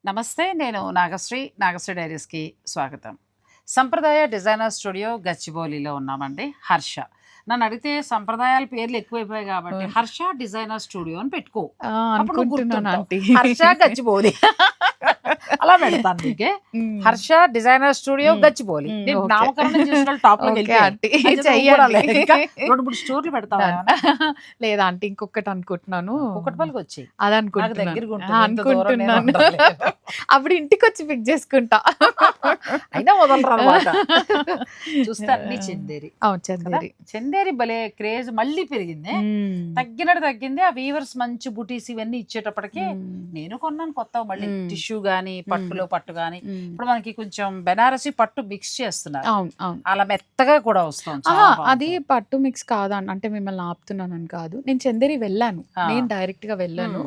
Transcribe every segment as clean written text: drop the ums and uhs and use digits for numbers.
నమస్తే, నేను నాగశ్రీ డైరీస్కి స్వాగతం. సంప్రదాయ డిజైనర్ స్టూడియో గచ్చిబౌలిలో ఉన్నామండి. హర్ష నన్ను అడిగితే సంప్రదాయాల పేర్లు ఎక్కువైపోయాయి కాబట్టి హర్ష డిజైనర్ స్టూడియో అని పెట్టుకో. అప్పుడు నువ్వు అనుకుంటున్నాను ఆంటీ. గుర్తుంటావు. హర్ష గచ్చిబౌలి అలా పెడతాను నీకే. Harsha designer studio Gachibowli. నేను ఓకే. నామకరణం చేసిన టాప్ లో ఓకే ఆంటీ, చెయ్యండి. 2-3 స్టోర్లు పెడతావా? లేదా ఆంటీ, ఇంకొకటి అనుకుంటున్నాను. కుక్కటిపల్లికి వచ్చి అది నాకు అనుకుంటున్నాను. దగ్గరగా ఉంటుంది. ఇంత దూరం నేను అనుకుంటున్నాను. ఉండలేను. అప్పుడు ఇంటికి వచ్చి పిక్ చేసుకుంటా. అయినా వదలరు అన్నమాట. చూస్తే అన్ని చందేరి అవును, చందేరి. చందేరి భలే క్రేజ్ మళ్ళీ పెరిగింది. తగ్గినట్టు తగ్గింది. ఆ వీవర్స్ మంచి బుటీస్ ఇవన్నీ ఇచ్చేటప్పటికి నేను కొన్నాను కొత్త మళ్ళీ టిష్యూ గానీ పట్టులో పట్టు గానీ. ఇప్పుడు మనకి కొంచెం బెనారసి పట్టు మిక్స్ చేస్తున్నారు. అవును అవును. అలా మెత్తగా కూడా వస్తుంది. అది పట్టు మిక్స్ కాదా అంటే మిమ్మల్ని ఆపుతున్నానని కాదు. నేను చందేరి వెళ్ళాను, నేను డైరెక్ట్ గా వెళ్ళాను.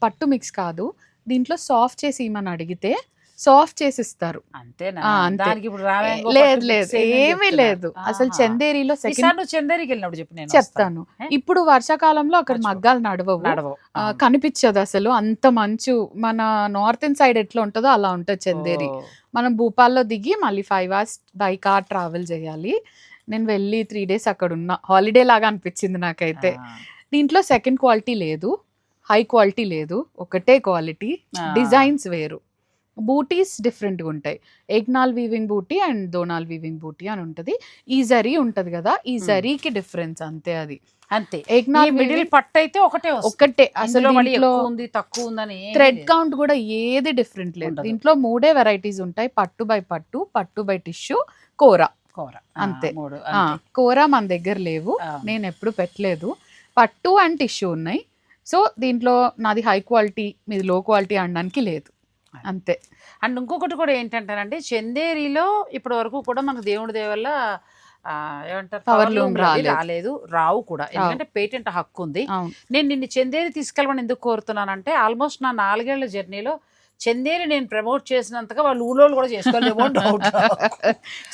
పట్టు మిక్స్ కాదు, దీంట్లో సాఫ్ట్ చేసి ఇమ్మని అడిగితే సాఫ్ట్ చేసి ఇస్తారు. అంతేనా? అంతే. దానికి ఇప్పుడు రామాయంగో లేదు పట్టు లేదు, mix అయిందని ఏమీ చెప్తున్నారు. లేదు. అసలు ఆహా. చందేరిలో ఈసారి సెకండ్ నువ్వు చందేరికి వెళ్ళినప్పుడు చెప్పు, నేను చెప్తాను. వస్తాను. ఇప్పుడు వర్షాకాలంలో అక్కడ మర్చిపో. మగ్గాలు నడవవు, నడవవు. అవును. కనిపించదు అసలు. అంత మంచు మన నార్థన్ సైడ్ ఎట్లా ఉంటుందో అలా ఉంటుంది చందేరి. ఓ. మనం భూపాల్లో దిగి మళ్ళీ 5 hours బై కార్ ట్రావెల్ చేయాలి. నేను వెళ్ళి 3 days అక్కడ ఉన్నా. హాలిడే లాగా అనిపించింది నాకైతే. ఆ. దీంట్లో సెకండ్ క్వాలిటీ లేదు, హై క్వాలిటీ లేదు, ఒకటే క్వాలిటీ. ఆ. డిజైన్స్ వేరు, బూటీస్ డిఫరెంట్గా ఉంటాయి. ఎగ్నాల్ వీవింగ్ బూటీ అండ్ దోనాల్ వీవింగ్ బూటీ అని ఉంటుంది. ఈ జరీ ఉంటుంది కదా, ఈ జరీకి డిఫరెన్స్ అంతే. అది అంతే. ఎగ్నాల్ మిడిల్ పట్టు అయితే ఒకటే వస్తుంది. ఒక్కటే. అసలు అసలు మళ్ళీ దీంట్లో ఎక్కువ ఉంది తక్కువ ఉందని థ్రెడ్ కౌంట్ కూడా ఏది డిఫరెంట్ లేదు. ఉండదు. దీంట్లో 3 వెరైటీస్ ఉంటాయి: పట్టు బై పట్టు, పట్టు బై టిష్యూ, కోరా. కూర అంతే. మూడు కోరా మన దగ్గర లేవు, ఆ. నేను ఎప్పుడు పెట్టలేదు. పట్టు అండ్ టిష్యూ ఉన్నాయి. సో దీంట్లో నాది హై క్వాలిటీ, మీది లో క్వాలిటీ అనడానికి లేదు, అంతే. అండ్ ఇంకొకటి కూడా ఏంటంటేనండి, చందేరిలో ఇప్పటి వరకు కూడా మనకు దేవుడి దేవల్ల ఏమంటారు Power పవర్ loom లూమ్ రాలేదు, రావు కూడా. ఎందుకంటే పేటెంట్ హక్కు ఉంది. అవును. నేను నిన్ను చందేరి తీసుకెళ్ళమని ఎందుకు కోరుతున్నానంటే, ఆల్మోస్ట్ నా 4 ఏళ్ల జర్నీలో చందేరి నేను ప్రమోట్ చేసినంతగా వాళ్ళు ఊళ్ళోళ్ళు కూడా చేసుకోలేమో డౌట్.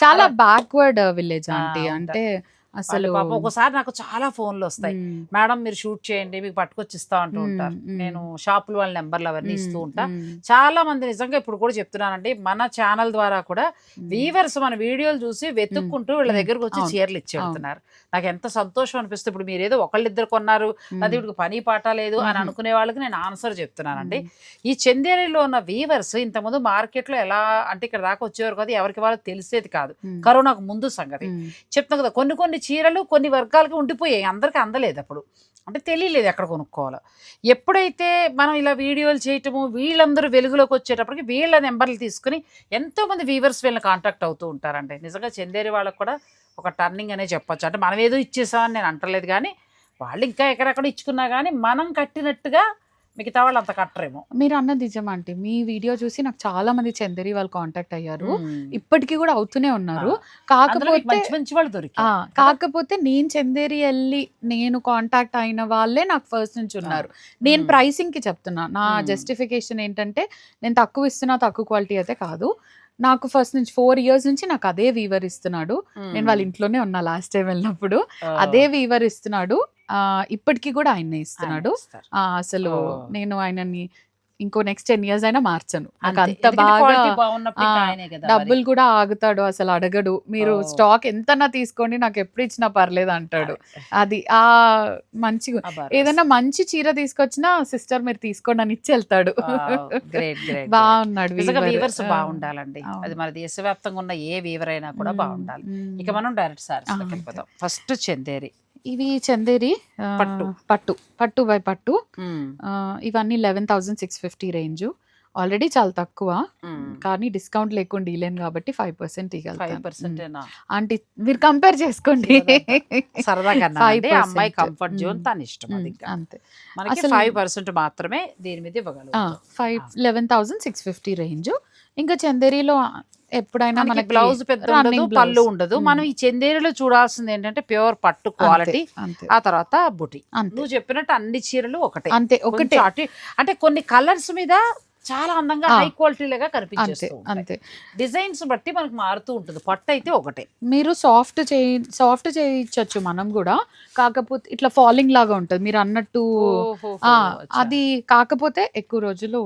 చాలా అలా- బ్యాక్వర్డ్ విలేజ్ ఆంటీ. ఉంటా. అంటే అసలు పాపం ఒకసారి నాకు చాలా ఫోన్లు వస్తాయి, మేడం మీరు షూట్ చేయండి మీకు పట్టుకొచ్చి ఇస్తా అంటూ ఉంటారు. నేను షాపులు వాళ్ళ నెంబర్లు అవన్నీ ఇస్తూ ఉంటా. చాలా మంది నిజంగా ఇప్పుడు కూడా చెప్తున్నానండి, మన ఛానల్ ద్వారా కూడా వీవర్స్ మన వీడియోలు చూసి వెతుక్కుంటూ వీళ్ళ దగ్గరకు వచ్చి చీరలు ఇచ్చేస్తున్నారు. నాకు ఎంత సంతోషం అనిపిస్తుంది. ఇప్పుడు మీరు ఏదో ఒకళ్ళిద్దరు కొన్నారు, అది ఇప్పుడు పని పాట లేదు అని అనుకునే వాళ్ళకి నేను ఆన్సర్ చెప్తున్నానండి. ఈ చందేరిలో ఉన్న వీవర్స్ ఇంతకుముందు మార్కెట్లో ఎలా అంటే ఇక్కడ దాకా వచ్చేవారు కదా, ఎవరికి వాళ్ళకి తెలిసేది కాదు. కరోనాకు ముందు సంగతి చెప్తాను కదా. కొన్ని చీరలు కొన్ని వర్గాలకి ఉండిపోయాయి, అందరికీ అందలేదు. అప్పుడు అంటే తెలియలేదు ఎక్కడ కొనుక్కోవాలో. ఎప్పుడైతే మనం ఇలా వీడియోలు చేయటము, వీళ్ళందరూ వెలుగులోకి వచ్చేటప్పటికి వీళ్ళ నెంబర్లు తీసుకుని ఎంతోమంది వీవర్స్ వీళ్ళని కాంటాక్ట్ అవుతూ ఉంటారండి. నిజంగా చందేరి వాళ్ళకి కూడా ఒక టర్నింగ్ అనే చెప్పొచ్చు. అంటే మనం ఏదో ఇచ్చేసామని నేను అంటలేదు, కానీ వాళ్ళు ఇంకా ఎక్కడెక్కడ ఇచ్చుకున్నా కానీ మనం కట్టినట్టుగా మిగతా వాళ్ళు అంత కట్టరేమో. మీరు అన్నది నిజం ఆంటీ. మీ వీడియో చూసి నాకు చాలా మంది చందేరి వాళ్ళు కాంటాక్ట్ అయ్యారు, ఇప్పటికీ కూడా అవుతూనే ఉన్నారు. అందులో మీకు కాకపోతే మంచి మంచి వాళ్ళు దొరికారు. కాకపోతే నేను చందేరి వెళ్ళి నేను కాంటాక్ట్ అయిన వాళ్ళే నాకు ఫస్ట్ నుంచి ఉన్నారు. నేను ప్రైసింగ్ కి చెప్తున్నా, నా జస్టిఫికేషన్ ఏంటంటే నేను తక్కువ ఇస్తున్నా, తక్కువ క్వాలిటీ అయితే కాదు. నాకు ఫస్ట్ నుంచి 4 years నుంచి నాకు అదే వీవర్ ఇస్తున్నాడు. నేను వాళ్ళ ఇంట్లోనే ఉన్నా లాస్ట్ టైం వెళ్ళినప్పుడు. అదే వీవర్ ఇస్తున్నాడు, ఇప్పటికీ కూడా ఆయనే ఇస్తున్నాడు. అసలు నేను ఆయనని ఇంకో నెక్స్ట్ 10 years అయినా మార్చను. నాకు అంత బాగా డబ్బులు కూడా ఆగుతాడు, అసలు అడగడు. మీరు స్టాక్ ఎంతనా తీసుకోండి, నాకు ఎప్పుడు ఇచ్చినా పర్లేదు అంటాడు. అది మంచిగా ఏదైనా మంచి చీర తీసుకొచ్చినా సిస్టర్ మీరు తీసుకోండి అని ఇచ్చి వెళ్తాడు. బాగున్నాడు. వీవర్స్ బాగుండాలండి. అది మన దేశవ్యాప్తంగా ఉన్న ఏ వీవర్ అయినా కూడా బాగుండాలి. ఇక మనం డైరెక్ట్ సారీస్ వెళ్ళిపోతాం. ఫస్ట్ చందేరి. ఇవి చందేరి పట్టు. పట్టు పట్టు బై పట్టు. ఇవన్నీ 11,650 రేంజ్. ఆల్రెడీ చాలా తక్కువ, కానీ డిస్కౌంట్ లేకుండా ఇలేను కాబట్టి 5% ఇవ్వగలుగుతాను. ఆంటీ మీరు కంపేర్ చేసుకోండి. సరదాగా అమ్మాయి కంఫర్ట్ జోన్ తన ఇష్టం, అది అంతే. మనకి 5% మాత్రమే దీని మీద ఇవ్వగలుగుతాం. 11,650 రేంజ్. ఇంకా చందేరిలో ఎప్పుడైనా మనకి బ్లౌజ్ పెద్ద ఉండదు, పళ్ళు ఉండదు. మనం ఈ చందేరిలో చూడాల్సింది ఏంటంటే ప్యూర్ పట్టు క్వాలిటీ, ఆ తర్వాత బుటి. నువ్వు చెప్పినట్టు అన్ని చీరలు ఒకటే, అంతే ఒకటే. అంటే కొన్ని కలర్స్ మీద చాలా అందంగా హై క్వాలిటీ లాగా కనిపించేస్తూ అంతే. డిజైన్స్ బట్టి మనకు మారుతూ ఉంటుంది. పట్టు అయితే ఒకటే. మీరు సాఫ్ట్ చేయించవచ్చు మనం కూడా, కాకపోతే ఇట్లా ఫాలింగ్ లాగా ఉంటుంది మీరు అన్నట్టు. అది కాకపోతే ఎక్కువ రోజులు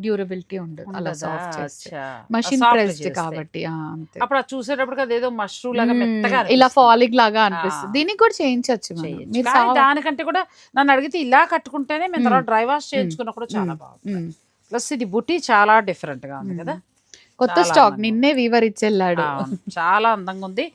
డ్యూరబిలిటీ ఉండదు అలా ఉండదా? సాఫ్ట్ చేస్తే. అచ్చా. మషిన్ Soft ప్రెస్డ్ చేస్తే. కాబట్టి అంతే. అప్పుడు అది చూసేటప్పుడు అదేదో మష్రూమ్ లాగా మెత్తగా ఇలా అనిపిస్తుంది. ఫాలింగ్ లాగా అనిపిస్తుంది. దీనికి కూడా చేయించవచ్చు మనం. చేయొచ్చు. మీరు కానీ దానికంటే కూడా నన్ను అడిగితే ఇలా కట్టుకుంటేనే మేము తర్వాత డ్రై వాష్ చేయించుకున్నా కూడా చాలా బాగుంది. ప్లస్ ఇది బుట్టి చాలా డిఫరెంట్ గా ఉంది కదా, కొత్త చాలా స్టాక్ అందంగా నిన్నే వీవర్ ఇచ్చెళ్ళాడు. అవును, చాలా అందంగా ఉంది.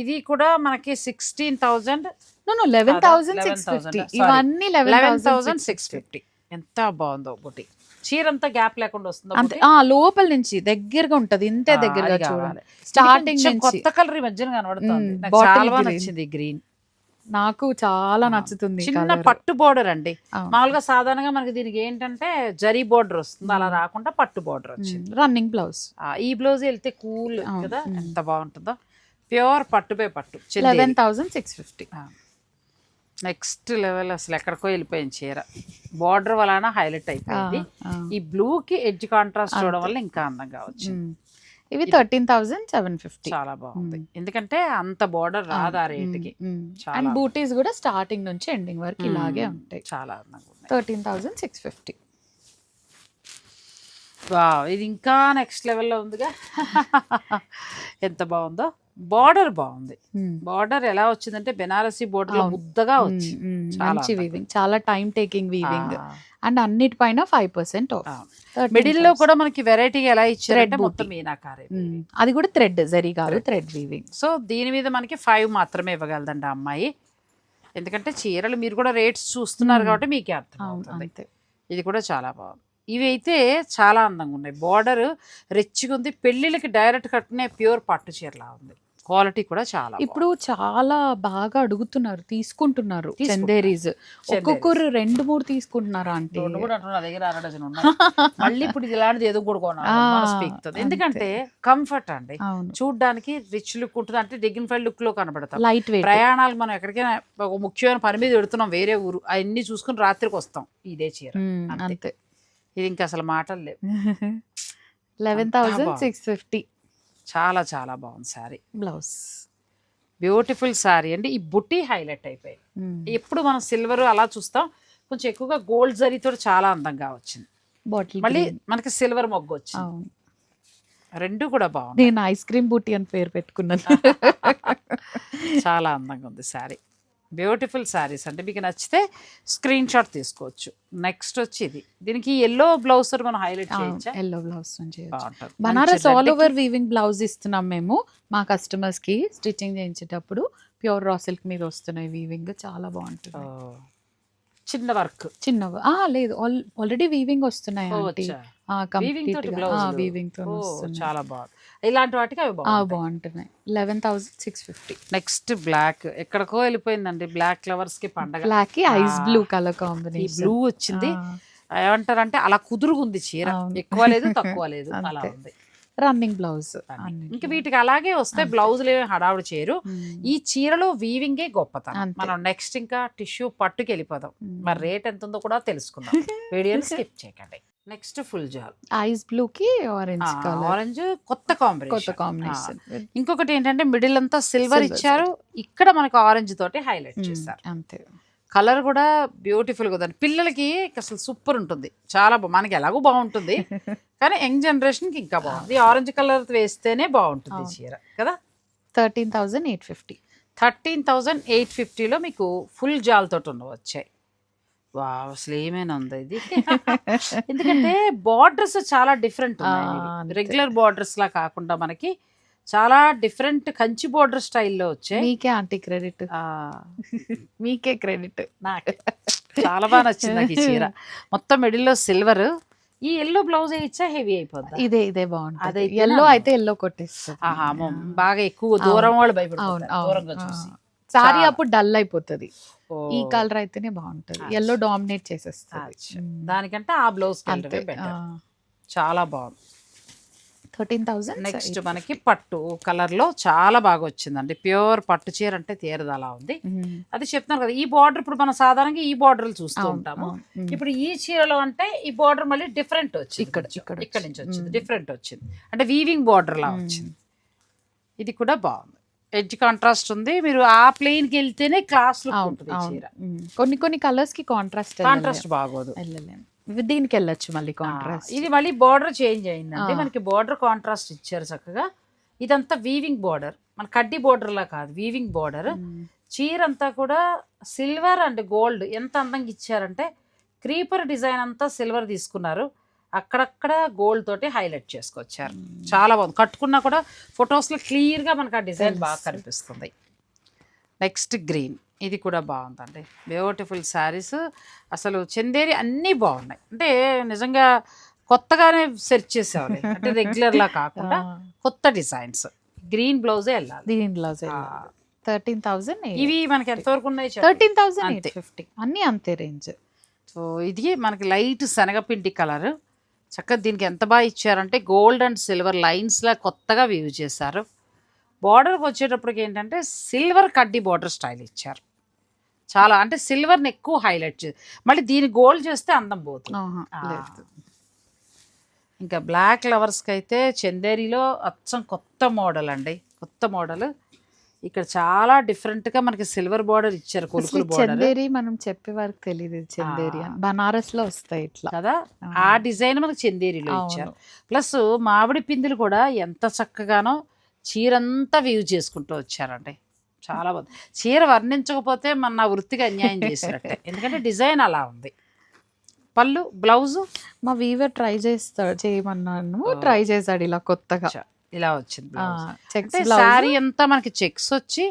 ఇది కూడా మనకి 16,000 నో 11,650. ఇవన్నీ 11,650. ఎంత బాగుందో బుట్టి. చీర అంతా గ్యాప్ లేకుండా వస్తుందో అంతే. బుట్టి? లోపల నుంచి దగ్గరగా ఉంటది, ఇంతే దగ్గరగా అది చూడండి. కావాలి. స్టార్టింగ్ కొంచెం నుంచి కొత్త కలర్ ఈ మధ్యన కనబడుతుంది. నాకు Bottle చాలా బాగా green. నచ్చింది గ్రీన్. నాకు చాలా నచ్చుతుంది. చిన్న పట్టు బోర్డర్ అండి. అవును. మామూలుగా సాధారణంగా మనకి దీనికి ఏంటంటే జరీ బోర్డర్ వస్తుంది, అలా రాకుండా పట్టు బోర్డర్ వచ్చింది. Running blouse. ఈ బ్లౌజ్ వెళ్తే కూల్ కదా, ఎంత బాగుంటుందో. ప్యూర్ పట్టుపై పట్టు. 11,650. నెక్స్ట్ లెవెల్, అసలు ఎక్కడికో వెళ్ళిపోయింది చీర. బార్డర్ వలన హైలైట్ అయిపోయింది. ఈ బ్లూ కి ఎడ్జ్ కాంట్రాస్ట్ చూడడం వల్ల ఇంకా అందంగా వచ్చింది. ఇవి 13,750. చాలా బాగుంది, ఎందుకంటే అంత బార్డర్ రాదు ఆ రేటుకి. అండ్ బూటీస్ కూడా స్టార్టింగ్ నుంచి ఎండింగ్ వరకు ఇలాగే ఉంటాయి. చాలా అందంగా ఉన్నాయి. 13,650. వావ్, ఇది ఇంకా నెక్స్ట్ లెవెల్లో ఉందిగా. ఎంత బాగుందో. బార్డర్ బాగుంది. బార్డర్ ఎలా వచ్చిందంటే బెనారసీ బోర్డర్ లో ముద్దగా వచ్చి మంచి వీవింగ్, చాలా టైం టేకింగ్ వీవింగ్. అండ్ అన్నిటిపైన 5% ఆఫ్. మిడిల్ లో కూడా మనకి వెరైటీగా ఎలా ఇచ్చారంటే మొత్తం మీనాకారే. అది కూడా థ్రెడ్, జరీ కాదు, థ్రెడ్ వీవింగ్. సో దీని మీద మనకి 5 మాత్రమే ఇవ్వగలదండి ఆ అమ్మాయి. ఎందుకంటే చీరలు మీరు కూడా రేట్స్ చూస్తున్నారు కాబట్టి మీకే అర్థం అవుతుంది. అంతే. ఇది కూడా చాలా బాగుంది. ఇవి అయితే చాలా అందంగా ఉన్నాయి. బార్డర్ రిచ్గా ఉంది. పెళ్ళిళ్ళకి డైరెక్ట్ కట్టుకునే ప్యూర్ పట్టు చీరలా ఉంది. క్వాలిటీ కూడా చాలా ఇప్పుడు చాలా బాగా అడుగుతున్నారు, తీసుకుంటున్నారు. చందేరీస్ ఒక్కొక్కరు 2-3 తీసుకుంటున్నారా అంటే నా దగ్గర 6 డజన్ ఉన్నాయి. మళ్ళీ ఇప్పుడు ఇలాంటిది ఏదో కూడా కొనాలి. ఎందుకంటే కంఫర్ట్ అండి, చూడడానికి రిచ్ లుక్ ఉంటుంది, అంటే డిగ్నిఫైడ్ లుక్ లో కనబడతాం. Light weight. ప్రయాణాలు మనం ఎక్కడికైనా ఒక ముఖ్యమైన పని మీద పెడుతున్నాం వేరే ఊరు, అవన్నీ చూసుకుని రాత్రికి వస్తాం ఇదే చీర. అంతే. ఇది ఇంకా అసలు మాటలు లేవు. 11,650. చాలా చాలా బాగుంది శారీ. బ్లౌజ్ బ్యూటిఫుల్ శారీ అండి. ఈ బుట్టి హైలైట్ అయిపోయింది. ఎప్పుడు మనం సిల్వర్ అలా చూస్తాం, కొంచెం ఎక్కువగా గోల్డ్ జరీతో చాలా అందంగా వచ్చింది. బాటిల్ మళ్ళీ మనకి సిల్వర్ మొగ్గు వచ్చింది. రెండు కూడా బాగుంది. నేను ఐస్ క్రీమ్ బూటీ అని పేరు పెట్టుకున్నాను. చాలా అందంగా ఉంది శారీ. బ్యూటిఫుల్ శారీస్ అంటే మీకు నచ్చితే స్క్రీన్ షాట్ తీసుకోవచ్చు. నెక్స్ట్ వచ్చి ఇది, దీనికి ఎల్లో బ్లౌజ్ మనం హైలైట్ చేయొచ్చా? Yellow blouse Banaras all over weaving blouse ఇస్తున్నాం మేము మా కస్టమర్స్ కి. స్టిచ్చింగ్ చేయించేటప్పుడు ప్యూర్ రా సిల్క్ మీద వస్తున్నాయి వీవింగ్, చాలా బాగుంటుంది. చిన్న వర్క్, చిన్న లేదు, ఆల్రెడీ వీవింగ్ వస్తున్నాయి. చాలా బాగుంది. ఇలాంటి వాటికి అవి బాగుంటున్నాయి. 11,650. నెక్స్ట్ బ్లాక్, ఎక్కడికో వెళ్ళిపోయిందండి. బ్లాక్ ఫ్లవర్స్ కి పండగ. బ్లాక్ కి ice blue colour combination. Blue వచ్చింది. ఏమంటారంటే అలా కుదురుగుంది చీర, ఎక్కువ లేదు తక్కువ లేదు, అలా ఉంది. Running blouse. ఇంకా వీటికి అలాగే వస్తే బ్లౌజులు ఏమి హడావుడు చేయరు. ఈ చీరలో వీవింగే గొప్పతనం. మనం నెక్స్ట్ ఇంకా టిష్యూ పట్టుకి వెళ్ళిపోదాం. మరి రేట్ ఎంత ఉందో కూడా తెలుసుకుందాం. వీడియోని స్కిప్ చేయకండి. నెక్స్ట్ ఫుల్ జాల్ ఐస్ బ్లూ కి ఆరెంజ్ కలర్. ఆరెంజ్ కొత్త కాంబినేషన్. ఇంకొకటి ఏంటంటే మిడిల్ అంతా సిల్వర్ ఇచ్చారు, ఇక్కడ మనకు ఆరెంజ్ తోటి హైలైట్ చేస్తారు. అంతే. కలర్ కూడా బ్యూటిఫుల్ గా ఉంది. పిల్లలకి అసలు సూపర్ ఉంటుంది, చాలా మనకి ఎలాగో బాగుంటుంది కానీ యంగ్ జనరేషన్ కి ఇంకా బాగుంది. ఆరెంజ్ కలర్ వేస్తేనే బాగుంటుంది చీర కదా. 13,850. 13,850లో మీకు ఫుల్ జాల్ తోటి ఉండవచ్చాయి. వా, అసలు ఏమైనా ఉంది ఇది. ఎందుకంటే బార్డర్స్ చాలా డిఫరెంట్ ఉన్నాయి. రెగ్యులర్ బార్డర్స్ లా కాకుండా మనకి చాలా డిఫరెంట్ కంచి బోర్డర్ స్టైల్లో వచ్చాయి. మీకే ఆంటీ క్రెడిట్, మీకే క్రెడిట్. నాకు చాలా బాగా నచ్చింది నాకు ఈ చీర. మొత్తం మిడిల్లో సిల్వర్. ఈ ఎల్లో బ్లౌజ్ ఇచ్చా హెవీ అయిపోద్ది. ఇదే బాగుంటుంది. అదే ఎల్లో అయితే ఎల్లో కొట్టేస్తుంది. బాగా ఎక్కువ దూరం వాళ్ళు భయపడుతుంది దూరంగా చూసి. సారీ అప్పుడు డల్ అయిపోతుంది. ఈ కలర్ అయితేనే బాగుంటుంది, ఎల్లో డామినేట్ చేసేస్తుంది. దానికంటే ఆ బ్లౌజ్ చాలా బాగుంది. 13,000. నెక్స్ట్ మనకి పట్టు కలర్ లో చాలా బాగా వచ్చిందండి. ప్యూర్ పట్టు చీర అంటే తీరదు అలా ఉంది. అది చెప్తున్నాను కదా, ఈ బార్డర్ ఇప్పుడు మనం సాధారణంగా ఈ బార్డర్లు చూస్తూ ఉంటాము. ఇప్పుడు ఈ చీరలో అంటే ఈ బార్డర్ మళ్ళీ డిఫరెంట్ వచ్చింది. ఇక్కడ నుంచి వచ్చింది, డిఫరెంట్ వచ్చింది, అంటే వీవింగ్ బార్డర్ లా వచ్చింది. ఇది కూడా బాగుంది, ఎడ్జ్ కాంట్రాస్ట్ ఉంది. మీరు ఆ ప్లెయిన్ కి వెళ్తేనే క్లాస్ లుక్ ఉంటుంది చీర. కొన్ని కలర్స్ కి కాంట్రాస్ట్ బాగోదు. దీనికి వెళ్ళొచ్చు మళ్ళీ కాంట్రాస్ట్. ఇది మళ్ళీ బార్డర్ చేంజ్ అయిందండి, మనకి బార్డర్ కాంట్రాస్ట్ ఇచ్చారు చక్కగా. ఇదంతా వీవింగ్ బార్డర్, మన కడ్డీ బార్డర్ లా కాదు, వీవింగ్ బార్డర్. చీర అంతా కూడా సిల్వర్ అండ్ గోల్డ్ ఎంత అందంగా ఇచ్చారంటే, క్రీపర్ డిజైన్ అంతా సిల్వర్ తీసుకున్నారు, అక్కడక్కడ గోల్డ్ తోటి హైలైట్ చేసుకొచ్చారు. చాలా బాగుంది, కట్టుకున్నా కూడా ఫొటోస్లో క్లియర్గా మనకు ఆ డిజైన్ బాగా కనిపిస్తుంది. నెక్స్ట్ గ్రీన్, ఇది కూడా బాగుందండి, బ్యూటిఫుల్ శారీస్. అసలు చందేరి అన్నీ బాగున్నాయి, అంటే నిజంగా కొత్తగానే సెర్చ్ చేసేవాళ్ళు, అంటే రెగ్యులర్లా కాకుండా కొత్త డిజైన్స్. గ్రీన్ బ్లౌజే వెళ్ళాలి, గ్రీన్ బ్లౌజ్ 13,000. ఇవి మనకి ఎంతవరకు ఉన్నాయి? 13,850 అన్నీ అంతే రేంజ్. సో ఇది మనకి లైట్ శనగపిండి కలర్, చక్కగా దీనికి ఎంత బాగా ఇచ్చారంటే గోల్డ్ అండ్ సిల్వర్ లైన్స్లా కొత్తగా వీవ్ చేశారు. బార్డర్కి వచ్చేటప్పటికి ఏంటంటే సిల్వర్ కడ్డీ బార్డర్ స్టైల్ ఇచ్చారు, చాలా అంటే సిల్వర్ని ఎక్కువ హైలైట్ చేసి, మళ్ళీ దీని గోల్డ్ చేస్తే అందం పోతుంది. ఇంకా బ్లాక్ లవర్స్కి అయితే చందేరిలో అచ్చం కొత్త మోడల్ అండి, కొత్త మోడల్. ఇక్కడ చాలా డిఫరెంట్గా మనకి సిల్వర్ బార్డర్ ఇచ్చారు, కొలుకులు బార్డర్. చందేరి మనం చెప్పే వరకు తెలియదు చందేరి అని, బనారస్ లో వస్తాయి ఇట్లా కదా, ఆ డిజైన్ మనకి చందేరిలో ఇచ్చారు. ప్లస్ మామిడి పిందులు కూడా ఎంత చక్కగానో చీరంతా వీవ్ చేసుకుంటూ వచ్చారండి, చాలా బాగుంది. చీర వర్ణించకపోతే మన నా వృత్తికి అన్యాయం చేసినట్టే, ఎందుకంటే డిజైన్ అలా ఉంది. పళ్ళు బ్లౌజు మా వీవర్ ట్రై చేయమన్నాను, ట్రై చేశాడు ఇలా కొత్తగా, ఇలా వచ్చింది. చెక్స్ శారీ అంతా మనకి చెక్స్ వచ్చి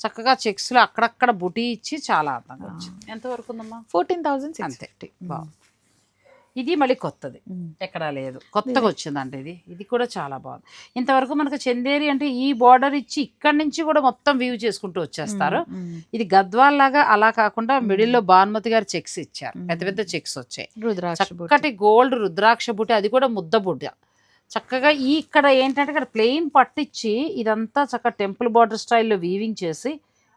చక్కగా చెక్స్ లో అక్కడక్కడ బుటీ ఇచ్చి చాలా అందంగా వచ్చింది. ఎంతవరకు ఉందమ్మా? 14,650. బాగుంది. ఇది మళ్ళీ కొత్తది, ఎక్కడా లేదు, కొత్తగా వచ్చిందండి ఇది. ఇది కూడా చాలా బాగుంది. ఇంతవరకు మనకు చందేరి అంటే ఈ బార్డర్ ఇచ్చి ఇక్కడి నుంచి కూడా మొత్తం వ్యూ చేసుకుంటూ వచ్చేస్తారు. ఇది గద్వాల్ లాగా అలా కాకుండా మిడిల్లో భానుమతి గారు చెక్స్ ఇచ్చారు, పెద్ద పెద్ద చెక్స్ వచ్చాయి, చక్కటి గోల్డ్ రుద్రాక్ష బుట్టి, అది కూడా ముద్ద బుట్ట. చక్కగా ఈ ఇక్కడ ఏంటంటే ఇక్కడ ప్లెయిన్ పట్టించి ఇదంతా చక్కగా టెంపుల్ బార్డర్ స్టైల్లో వీవింగ్ చేసి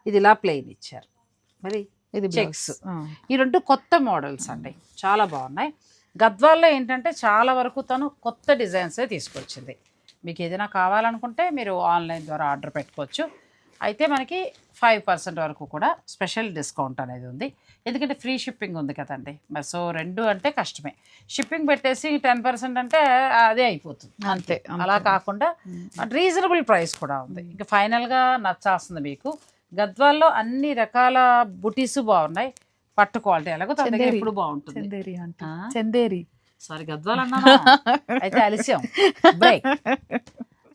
ఇది ఇలా ప్లెయిన్ ఇచ్చారు. మరి ఇది చెక్స్, ఈ రెండు కొత్త మోడల్స్ అండి, చాలా బాగున్నాయి. గద్వాల్లో ఏంటంటే చాలా వరకు తను కొత్త డిజైన్సే తీసుకొచ్చింది. మీకు ఏదైనా కావాలనుకుంటే మీరు ఆన్లైన్ ద్వారా ఆర్డర్ పెట్టుకోవచ్చు. అయితే మనకి 5% వరకు కూడా స్పెషల్ డిస్కౌంట్ అనేది ఉంది, ఎందుకంటే ఫ్రీ షిప్పింగ్ ఉంది కదండి. సో రెండు అంటే కష్టమే, షిప్పింగ్ పెట్టేసి 10% అంటే అదే అయిపోతుంది అంతే. అలా కాకుండా రీజనబుల్ ప్రైస్ కూడా ఉంది. ఇంకా ఫైనల్గా నచ్చాల్సింది మీకు గద్వాల్లో అన్ని రకాల బుటీస్ బాగున్నాయి, పట్టు క్వాలిటీ ఎలాగో తన దగ్గర ఎప్పుడు బాగుంటుంది. చందేరి సారీ గద్వాల్ అన్నా, అయితే అలిసాం బ్రేక్.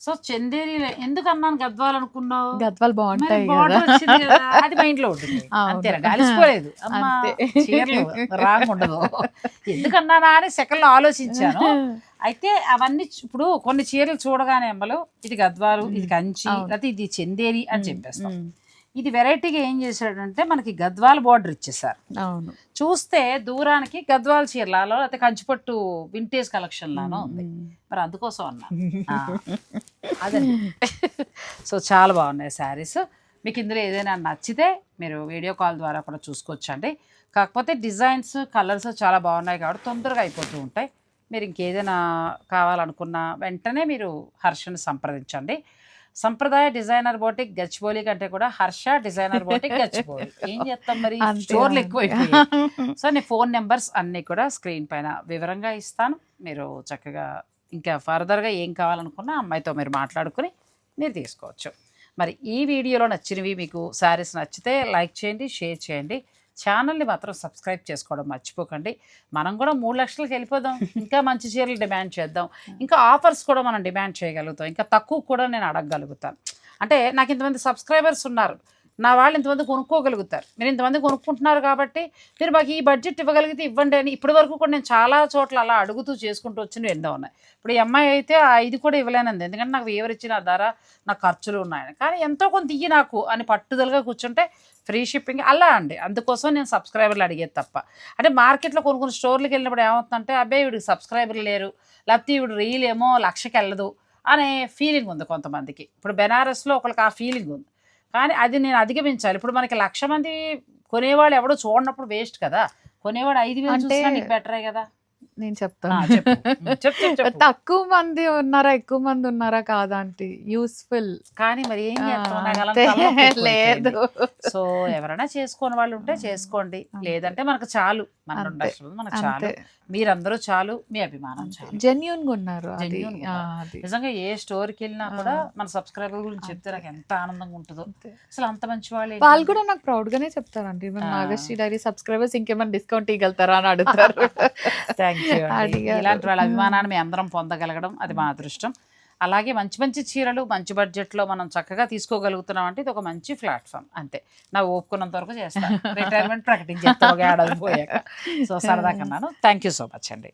సో చందేరి ఎందుకు అన్నాను గద్వాల్ అనుకున్నావు? గద్వాల్ బాగుంటాయి, అది మైండ్ లో ఉంటుంది అంతేనా, అలిసిపోలేదు. అమ్మా చీరలు రాంగ్ ఉండదు, ఎందుకన్నానా అని సెకండ్ లో ఆలోచించాను. అయితే అవన్నీ ఇప్పుడు కొన్ని చీరలు చూడగానే అమ్మలు ఇది గద్వాలు, ఇది కంచి, లేకపోతే ఇది చందేరి అని చెప్పేస్తాం. ఇది వెరైటీగా ఏం చేశాడంటే మనకి గద్వాల్ బార్డర్ ఇచ్చేసారు. అవును, చూస్తే దూరానికి గద్వాల్ చీరలలో లేకపోతే కంచిపట్టు వింటేజ్ కలెక్షన్ లానో ఉంది, మరి అందుకోసం అన్నా అదే. సో చాలా బాగున్నాయి శారీస్. మీకు ఇందులో ఏదైనా నచ్చితే మీరు వీడియో కాల్ ద్వారా కూడా చూసుకోవచ్చండి. కాకపోతే డిజైన్స్ కలర్స్ చాలా బాగున్నాయి కాబట్టి తొందరగా అయిపోతూ ఉంటాయి. మీరు ఇంకేదైనా కావాలనుకున్న వెంటనే మీరు హర్షని సంప్రదించండి. సంప్రదాయ డిజైనర్ బోటిక్ గచ్చిబౌలి కంటే కూడా హర్ష డిజైనర్ బోటిక్ గచ్చిబౌలి. ఏం చేస్తాం మరి, స్టోర్లు ఎక్కువైపోయాయి. సో నేను ఫోన్ నెంబర్స్ అన్నీ కూడా స్క్రీన్ పైన వివరంగా ఇస్తాను, మీరు చక్కగా ఇంకా ఫర్దర్గా ఏం కావాలనుకున్నా అమ్మాయితో మీరు మాట్లాడుకుని మీరు తీసుకోవచ్చు. మరి ఈ వీడియోలో నచ్చినవి మీకు శారీస్ నచ్చితే లైక్ చేయండి, షేర్ చేయండి, ఛానల్ని మాత్రం సబ్స్క్రైబ్ చేసుకోవడం మర్చిపోకండి. మనం కూడా 3 లక్షలకు వెళ్ళిపోదాం, ఇంకా మంచి చీరలు డిమాండ్ చేద్దాం, ఇంకా ఆఫర్స్ కూడా మనం డిమాండ్ చేయగలుగుతాం, ఇంకా తక్కువ కూడా నేను అడగగలుగుతాను. అంటే నాకు ఇంతమంది సబ్స్క్రైబర్స్ ఉన్నారు, నా వాళ్ళు ఇంతమంది కొనుక్కోగలుగుతారు, మీరు ఇంతమంది కొనుక్కుంటున్నారు కాబట్టి మీరు మాకు ఈ బడ్జెట్ ఇవ్వగలిగితే ఇవ్వండి అని ఇప్పటి వరకు కూడా నేను చాలా చోట్ల అలా అడుగుతూ చేసుకుంటూ వచ్చినవి ఎన్నో ఉన్నాయి. ఇప్పుడు ఈ అమ్మాయి అయితే ఇది కూడా ఇవ్వలేనంది, ఎందుకంటే నాకు ఎవరిచ్చిన ధర నాకు ఖర్చులు ఉన్నాయని, కానీ ఎంతో కొంత ఇయ్యి నాకు అని పట్టుదలగా కూర్చుంటే ఫ్రీ షిప్పింగ్ అలా అండి. అందుకోసం నేను సబ్స్క్రైబర్లు అడిగేది తప్ప, అంటే మార్కెట్లో కొన్ని స్టోర్లకు వెళ్ళినప్పుడు ఏమవుతుందంటే అబ్బాయి వీడికి సబ్స్క్రైబర్లు లేరు, లేకపోతే వీడు రీల్ ఏమో 1,00,000కి వెళ్ళదు అనే ఫీలింగ్ ఉంది కొంతమందికి. ఇప్పుడు బెనారస్లో ఒకరికి ఆ ఫీలింగ్ ఉంది, కానీ అది నేను అధిగమించాలి. ఇప్పుడు మనకి 1,00,000 మంది కొనేవాళ్ళు ఎవడో చూడనప్పుడు వేస్ట్ కదా, కొనేవాడు 5,000 చూసినా నీకు బెటరే కదా. నేను చెప్తాను. చెప్పు చెప్పు చెప్పు. తక్కువ మంది ఉన్నారా ఎక్కువ మంది ఉన్నారా కాదా అంటే యూస్ఫుల్ కానీ మరి ఏం చేస్తాం, నాకు అలాంటి తలనొప్పి లేదు. ఎక్కువైపోయింది. సో ఎవరైనా చేసుకోని వాళ్ళు ఉంటే చేసుకోండి, లేదంటే మనకు చాలు, మన రెండు అంతే. లక్షలు మనకు చాలు, అంతే. మీరందరూ చాలు, మీ అభిమానం చాలు. జెన్యూన్ గా ఉన్నారు. అది Genuine గా ఉన్నారు. అది నిజంగా ఏ స్టోర్కి వెళ్ళినా కూడా మన సబ్స్క్రైబర్ గురించి చెప్తే నాకు ఎంత ఆనందంగా ఉంటుందో. అంతే. అసలు అంత మంచి వాళ్ళు వాళ్ళు కూడా నాకు ప్రౌడ్ గానే చెప్తారండి. మన నాగశ్రీ డైరీ సబ్స్క్రైబర్స్ ఇంకేమైనా డిస్కౌంట్ ఇవ్వగలుగుతారా అని అడుగుతారు. Thank you. అడిగారు. ఇలాంటి వాళ్ళ అభిమానాన్ని మేము అందరం పొందగలగడం అది మా అదృష్టం. అలాగే మంచి మంచి చీరలు మంచి బడ్జెట్లో మనం చక్కగా తీసుకోగలుగుతున్నాం అంటే ఇది ఒక మంచి ప్లాట్ఫామ్. అంతే, నా ఓపుకున్నంత వరకు చేస్తాను, రిటైర్మెంట్ ప్రకటించేస్తాను ఒక ఏడాది పోయాక. సో సరదా కన్నాను. థ్యాంక్ యూ సో మచ్ అండి.